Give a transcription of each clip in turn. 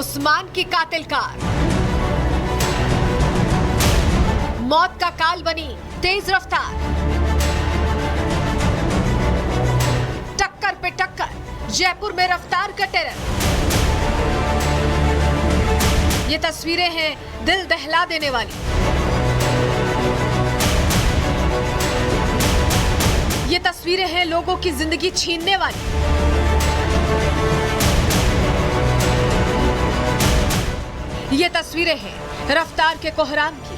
उस्मान की कातिल कार मौत का काल बनी तेज रफ्तार। टक्कर पे टक्कर, जयपुर में रफ्तार का टेरर। ये तस्वीरें हैं दिल दहला देने वाली। ये तस्वीरें हैं लोगों की जिंदगी छीनने वाली। ये तस्वीरें हैं रफ्तार के कोहराम की।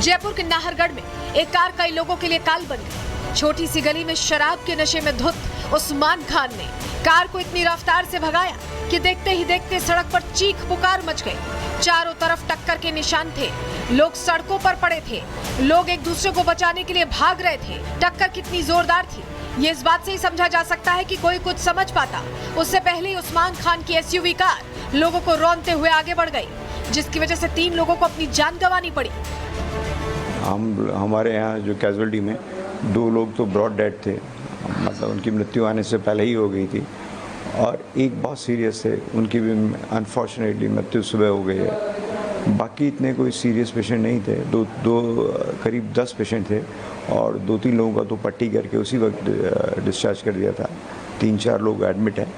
जयपुर के नाहरगढ़ में एक कार कई लोगों के लिए काल बन गई। छोटी सी गली में शराब के नशे में धुत उस्मान खान ने कार को इतनी रफ्तार से भगाया कि देखते ही देखते सड़क पर चीख पुकार मच गई। चारों तरफ टक्कर के निशान थे, लोग सड़कों पर पड़े थे, लोग एक दूसरे को बचाने के लिए भाग रहे थे। टक्कर कितनी जोरदार थी ये इस बात से ही समझा जा सकता है कि कोई कुछ समझ पाता। उससे पहले ही उस्मान खान की एसयूवी कार लोगों को रौंदते हुए आगे बढ़ गई, जिसकी वजह से 3 लोगों को अपनी जान गंवानी पड़ी। हमारे यहाँ जो कैजुअलिटी में 2 लोग तो ब्रॉड डेड थे, मतलब उनकी मृत्यु आने से पहले ही हो गई थी, और एक बहुत सीरियस है, उनकी भी अनफॉर्चुनेटली मृत्यु सुबह हो गई है। बाकी इतने कोई सीरियस पेशेंट नहीं थे। दो करीब 10 पेशेंट थे और 2-3 लोगों का तो पट्टी करके उसी वक्त डिस्चार्ज कर दिया था। 3-4 लोग एडमिट हैं,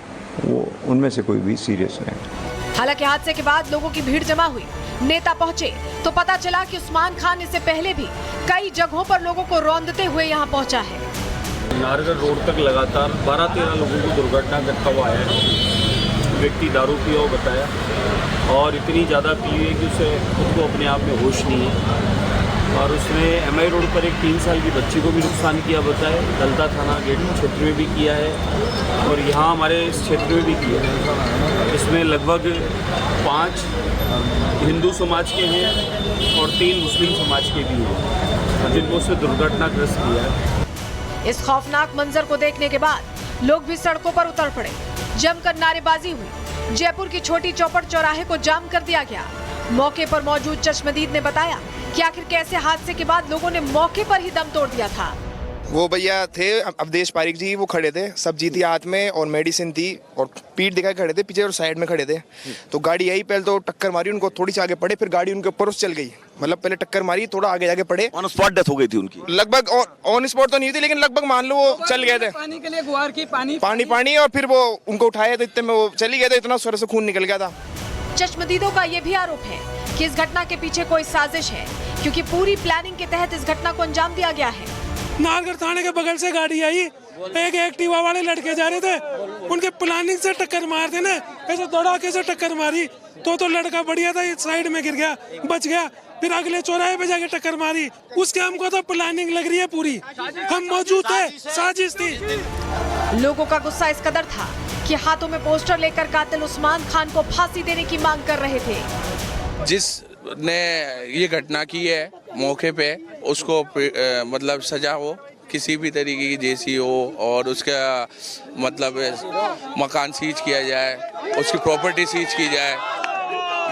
वो उनमें से कोई भी सीरियस नहीं। हालांकि हादसे के बाद लोगों की भीड़ जमा हुई। नेता पहुंचे तो पता चला कि उस्मान खान इससे पहले भी कई जगहों पर लोगों को रौंदते हुए यहां पहुंचा है। नाहरगढ़ रोड तक लगातार 12-13 लोगों की दुर्घटना करता हुआ आया है। व्यक्ति दारू पिया हुआ बताया और इतनी ज़्यादा पी है कि उसे खुद को अपने आप में होश नहीं है, और उसने एमआई रोड पर एक 3 साल की बच्ची को भी नुकसान किया बताया। दलता थाना गेट क्षेत्र में भी किया है और यहाँ हमारे इस क्षेत्र में भी किया है। इसमें लगभग 5 हिंदू समाज के हैं और 3 मुस्लिम समाज के भी हैं, जिनको उसने दुर्घटनाग्रस्त किया है। इस खौफनाक मंजर को देखने के बाद लोग भी सड़कों पर उतर पड़े। जमकर नारेबाजी हुई। जयपुर की छोटी चौपड़ चौराहे को जाम कर दिया गया। मौके पर मौजूद चश्मदीद ने बताया कि आखिर कैसे हादसे के बाद लोगों ने मौके पर ही दम तोड़ दिया था। वो भैया थे अवधेश पारिक जी, वो खड़े थे, सब्जी थी हाथ में और मेडिसिन थी और पीठ दिखाए खड़े थे, पीछे और साइड में खड़े थे। तो गाड़ी आई, पहले तो टक्कर मारी, उनको थोड़ी सी आगे पड़े, फिर गाड़ी उनके ऊपर चल गई। मतलब पहले टक्कर मारी, थोड़ा आगे जाके पड़े। ऑन स्पॉट डेथ हो गई थी उनकी। लगभग ऑन स्पॉट तो नहीं थी, लेकिन लगभग मान लो वो चल गए थे। पानी के लिए गुहार की पानी और फिर वो उनको उठाया तो इतने में वो चली गए थे, इतना सर से खून निकल गया था। चश्मदीदों का ये भी आरोप है कि इस घटना के पीछे कोई साजिश है, क्योंकि पूरी प्लानिंग के तहत इस घटना को अंजाम दिया गया है। नाहरगढ़ थाने के बगल से गाड़ी आई, एक एक्टिवा वाले लड़के जा रहे थे, उनके प्लानिंग से टक्कर मार देने, ऐसे दौड़ा के से टक्कर मारी तो लड़का बढ़िया था, साइड में गिर गया, बच गया। फिर अगले चौराहे पे जाके टक्कर मारी, उसके हमको तो प्लानिंग लग रही है पूरी, हम मौजूद थे, साजिश थी। लोगों का गुस्सा इस कदर था कि हाथों में पोस्टर लेकर कातिल उस्मान खान को फांसी देने की मांग कर रहे थे। जिसने ये घटना की है मौके पे उसको मतलब सजा हो, किसी भी तरीके की जैसी हो, और उसका मतलब मकान सीज किया जाए, उसकी प्रॉपर्टी सीज की जाए,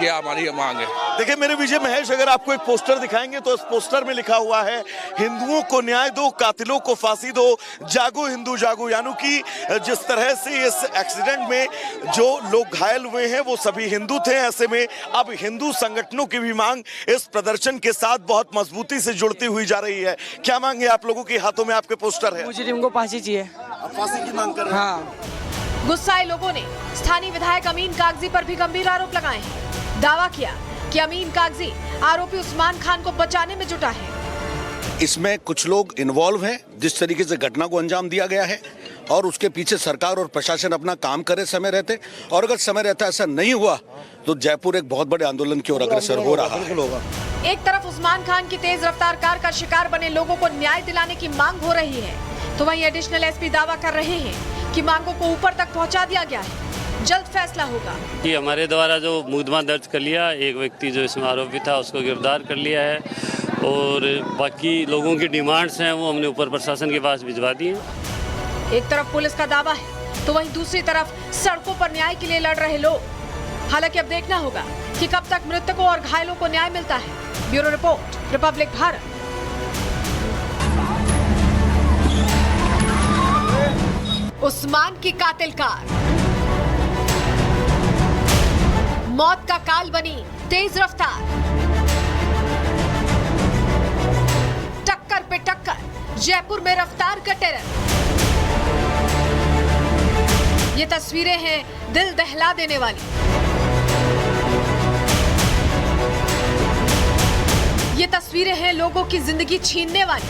ये हमारी मांग है। देखिए मेरे विजय महेश, अगर आपको एक पोस्टर दिखाएंगे तो इस पोस्टर में लिखा हुआ है, हिंदुओं को न्याय दो, कातिलों को फांसी दो, जागो हिंदू जागो। यानी कि जिस तरह से इस एक्सीडेंट में जो लोग घायल हुए हैं वो सभी हिंदू थे। ऐसे में अब हिंदू संगठनों की भी मांग इस प्रदर्शन के साथ बहुत मजबूती से जुड़ती हुई जा रही है। क्या मांग है आप लोगों के हाथों में? आपके पोस्टर है। मुझे फांसी चाहिए। आप फांसी की मांग कर रहे हैं? हाँ। गुस्साए लोगों ने स्थानीय विधायक अमीन कागजी पर भी गंभीर आरोप लगाए हैं। दावा किया कि अमीन कागजी आरोपी उस्मान खान को बचाने में जुटा है। इसमें कुछ लोग इन्वॉल्व हैं, जिस तरीके से घटना को अंजाम दिया गया है, और उसके पीछे सरकार और प्रशासन अपना काम करे समय रहते, और अगर समय रहता ऐसा नहीं हुआ तो जयपुर एक बहुत बड़े आंदोलन की ओर अग्रसर हो रहा है। एक तरफ उस्मान खान की तेज रफ्तार कार का शिकार बने लोगों को न्याय दिलाने की मांग हो रही है, तो वहीं एडिशनल एसपी दावा कर रहे हैं कि मांगों को ऊपर तक पहुंचा दिया गया है, जल्द फैसला होगा। कि हमारे द्वारा जो मुकदमा दर्ज कर लिया, एक व्यक्ति जो इसमें आरोपी था उसको गिरफ्तार कर लिया है, और बाकी लोगों की डिमांड्स हैं वो हमने ऊपर प्रशासन के पास भिजवा दी हैं। एक तरफ पुलिस का दावा है तो वहीं दूसरी तरफ सड़कों पर न्याय के लिए लड़ रहे लोग। हालांकि अब देखना होगा कि कब तक मृतकों और घायलों को न्याय मिलता है। Bureau report, Republic Bharat. Usman की कातिल कार मौत का काल बनी तेज रफ्तार, टक्कर पे टक्कर, जयपुर में रफ्तार का टेरर। ये तस्वीरें हैं दिल दहला देने वाली। ये तस्वीरें हैं लोगों की जिंदगी छीनने वाली।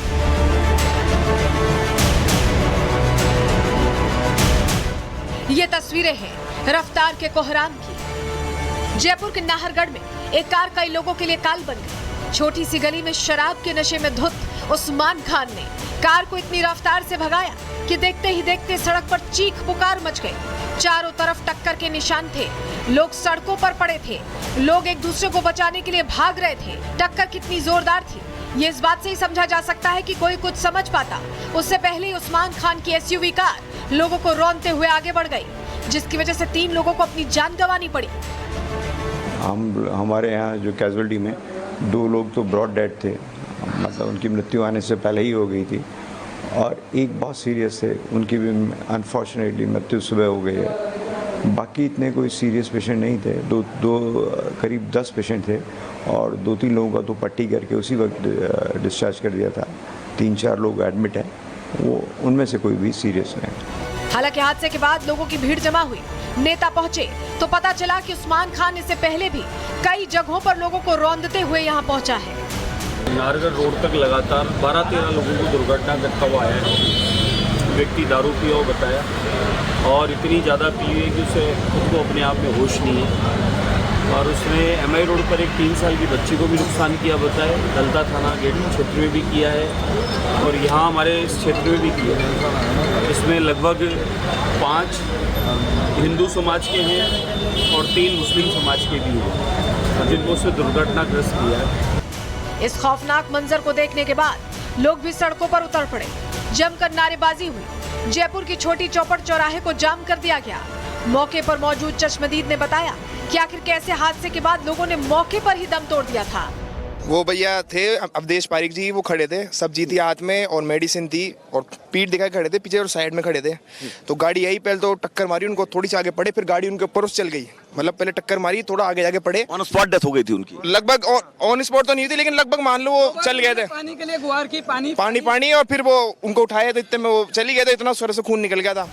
ये तस्वीरें हैं रफ्तार के कोहराम की। जयपुर के नाहरगढ़ में एक कार कई लोगों के लिए काल बन गई। छोटी सी गली में शराब के नशे में धुत उस्मान खान ने कार को इतनी रफ्तार से भगाया कि देखते ही देखते सड़क पर चीख पुकार मच गई। चारों तरफ टक्कर के निशान थे, लोग सड़कों पर पड़े थे, लोग एक दूसरे को बचाने के लिए भाग रहे थे। टक्कर कितनी जोरदार थी ये इस बात से ही समझा जा सकता है कि कोई कुछ समझ पाता। उससे पहले ही उस्मान खान की एसयूवी कार लोगों को रौंदते हुए आगे बढ़ गई, जिसकी वजह से 3 लोगों को अपनी जान गंवानी पड़ी। हमारे यहाँ जो कैजुअलिटी में 2 लोग तो ब्रॉड डेड थे, मतलब उनकी मृत्यु आने से पहले ही हो गई थी, और एक बहुत सीरियस थे, उनकी भी अनफॉर्चुनेटली मृत्यु सुबह हो गई है। बाकी इतने कोई सीरियस पेशेंट नहीं थे। दो करीब 10 पेशेंट थे और 2-3 लोगों का तो पट्टी करके उसी वक्त डिस्चार्ज कर दिया था। 3-4 लोग एडमिट हैं, वो उनमें से कोई भी सीरियस नहीं। हालांकि हादसे के बाद लोगों की भीड़ जमा हुई, नेता पहुंचे तो पता चला कि उस्मान खान इससे पहले भी कई जगहों पर लोगों को रौंदते हुए यहां पहुंचा है। नाहरगढ़ रोड तक लगातार 12-13 लोगों को दुर्घटना करता हुआ आया है। व्यक्ति दारू पिया हुआ बताया और इतनी ज़्यादा पी है कि उसे खुद को अपने आप में होश नहीं है, और उसने MI रोड पर एक 3 साल की बच्ची को भी नुकसान किया बताया। दलता थाना गेट क्षेत्र में भी किया है और यहाँ हमारे इस क्षेत्र में भी किया है। इसमें लगभग 5 हिंदू समाज के हैं और 3 मुस्लिम समाज के भी हैं, जिनको उसने दुर्घटनाग्रस्त किया है। इस खौफनाक मंजर को देखने के बाद लोग भी सड़कों पर उतर पड़े, जमकर नारेबाजी हुई। जयपुर की छोटी चौपड़ चौराहे को जाम कर दिया गया। मौके पर मौजूद चश्मदीद ने बताया कि आखिर कैसे हादसे के बाद लोगों ने मौके पर ही दम तोड़ दिया था। वो भैया थे अवधेश पारिक जी, वो खड़े थे, सब्जी थी हाथ में और मेडिसिन थी और पीठ दिखाए खड़े थे पीछे और साइड में खड़े थे। तो गाड़ी आई, पहले तो टक्कर मारी उनको, थोड़ी सी आगे पड़े, फिर गाड़ी उनके ऊपर चल गई। मतलब पहले टक्कर मारी, थोड़ा आगे जाके पड़े। ऑन स्पॉट डेथ हो गई थी उनकी। लगभग ऑन स्पॉट तो नहीं थी, लेकिन लगभग मान लो वो चल गए थे। पानी के लिए गुहार की, पानी और फिर वो उनको उठाया तो इतने में वो चली गए थे, इतना स्वर से खून निकल गया था।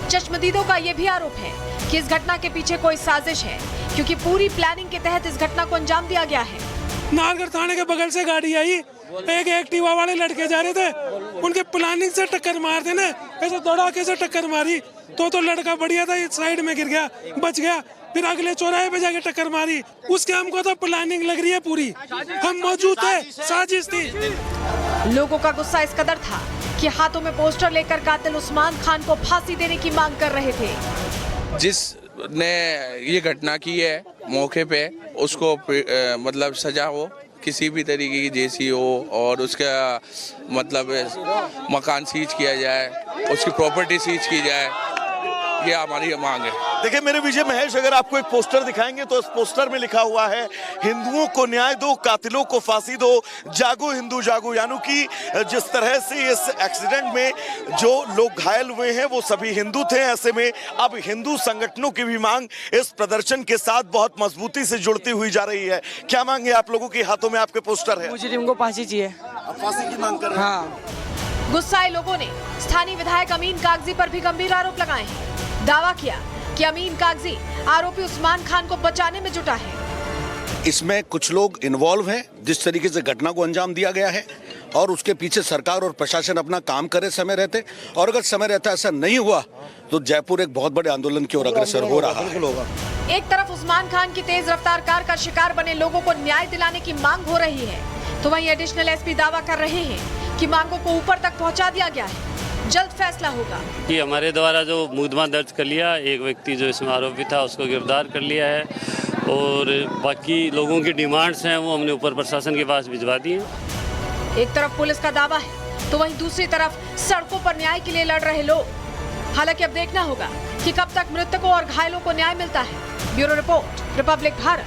चश्मदीदों का ये भी आरोप है कि इस घटना के पीछे कोई साजिश है, क्योंकि पूरी प्लानिंग के तहत इस घटना को अंजाम दिया गया है। नाहरगढ़ थाने के बगल से गाड़ी आई, एक एक्टिवा वाले लड़के जा रहे थे, उनके प्लानिंग से टक्कर मार देने, ऐसे दौड़ा से टक्कर मारी तो लड़का बढ़िया था, साइड में गिर गया, बच गया। फिर अगले चौराहे पे जाके टक्कर मारी, उसके हमको तो प्लानिंग लग रही है पूरी, हम मौजूद थे, साजिश थी। लोगों का गुस्सा इस कदर था कि हाथों में पोस्टर लेकर कातिल उस्मान खान को फांसी देने की मांग कर रहे थे। जिसने ये घटना की है मौके पे उसको मतलब सजा हो, किसी भी तरीके की जैसी हो, और उसका मतलब मकान सीज किया जाए, उसकी प्रॉपर्टी सीज की जाए, ये हमारी मांग है। देखिए मेरे विजय महेश, अगर आपको एक पोस्टर दिखाएंगे तो इस पोस्टर में लिखा हुआ है, हिंदुओं को न्याय दो, कातिलों को फांसी दो, जागो हिंदू जागो। यानी कि जिस तरह से इस एक्सीडेंट में जो लोग घायल हुए हैं वो सभी हिंदू थे। ऐसे में अब हिंदू संगठनों की भी मांग इस प्रदर्शन के साथ बहुत मजबूती से जुड़ती हुई जा रही है। क्या मांग है आप लोगों के हाथों में? आपके पोस्टर है। मुझे उनको फांसी चाहिए। फांसी की मांग कर रहे हैं। हाँ। गुस्साए लोगों ने स्थानीय विधायक अमीन कागजी पर भी गंभीर आरोप लगाए हैं। दावा किया कि अमीन कागजी आरोपी उस्मान खान को बचाने में जुटा है। इसमें कुछ लोग इन्वॉल्व हैं, जिस तरीके से घटना को अंजाम दिया गया है, और उसके पीछे सरकार और प्रशासन अपना काम करे समय रहते, और अगर समय रहता ऐसा नहीं हुआ तो जयपुर एक बहुत बड़े आंदोलन की ओर अग्रसर हो रहा है। एक तरफ उस्मान खान की तेज रफ्तार कार का शिकार बने लोगों को न्याय दिलाने की मांग हो रही है, तो वहीं एडिशनल एसपी दावा कर रहे हैं कि मांगों को ऊपर तक पहुंचा दिया गया है, जल्द फैसला होगा। कि हमारे द्वारा जो मुकदमा दर्ज कर लिया, एक व्यक्ति जो इसमें आरोपी था उसको गिरफ्तार कर लिया है, और बाकी लोगों की डिमांड्स हैं वो हमने ऊपर प्रशासन के पास भिजवा दी हैं। एक तरफ पुलिस का दावा है तो वहीं दूसरी तरफ सड़कों पर न्याय के लिए लड़ रहे लोग। हालांकि अब देखना होगा कि कब तक मृतकों और घायलों को न्याय मिलता है। Bureau report, Republic Bharat.